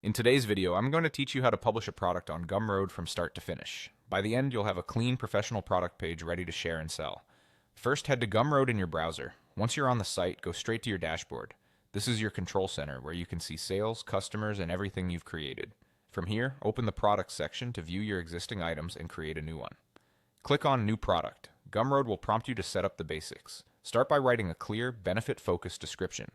In today's video, I'm going to teach you how to publish a product on Gumroad from start to finish. By the end, you'll have a clean, professional product page ready to share and sell. First, head to Gumroad in your browser. Once you're on the site, go straight to your dashboard. This is your control center, where you can see sales, customers, and everything you've created. From here, open the Products section to view your existing items and create a new one. Click on New Product. Gumroad will prompt you to set up the basics. Start by writing a clear, benefit-focused description.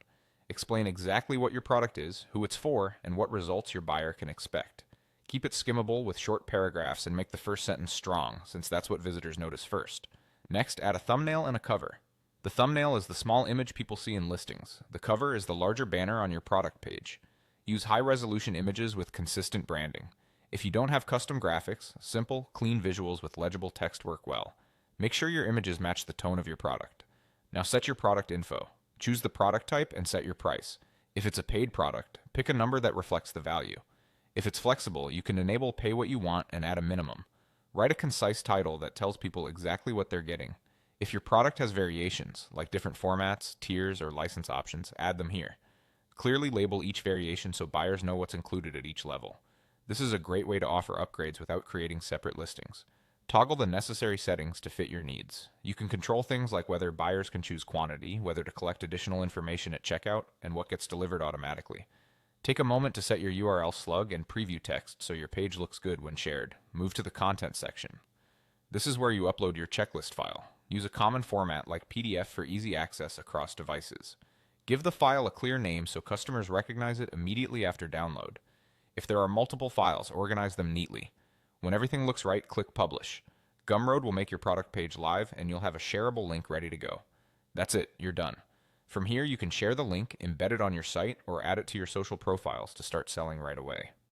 Explain exactly what your product is, who it's for, and what results your buyer can expect. Keep it skimmable with short paragraphs and make the first sentence strong, since that's what visitors notice first. Next, add a thumbnail and a cover. The thumbnail is the small image people see in listings. The cover is the larger banner on your product page. Use high-resolution images with consistent branding. If you don't have custom graphics, simple, clean visuals with legible text work well. Make sure your images match the tone of your product. Now set your product info. Choose the product type and set your price. If it's a paid product, pick a number that reflects the value. If it's flexible, you can enable pay what you want and add a minimum. Write a concise title that tells people exactly what they're getting. If your product has variations, like different formats, tiers, or license options, add them here. Clearly label each variation so buyers know what's included at each level. This is a great way to offer upgrades without creating separate listings. Toggle the necessary settings to fit your needs. You can control things like whether buyers can choose quantity, whether to collect additional information at checkout, and what gets delivered automatically. Take a moment to set your URL slug and preview text so your page looks good when shared. Move to the content section. This is where you upload your checklist file. Use a common format like PDF for easy access across devices. Give the file a clear name so customers recognize it immediately after download. If there are multiple files, organize them neatly. When everything looks right, click Publish. Gumroad will make your product page live, and you'll have a shareable link ready to go. That's it, you're done. From here, you can share the link, embed it on your site, or add it to your social profiles to start selling right away.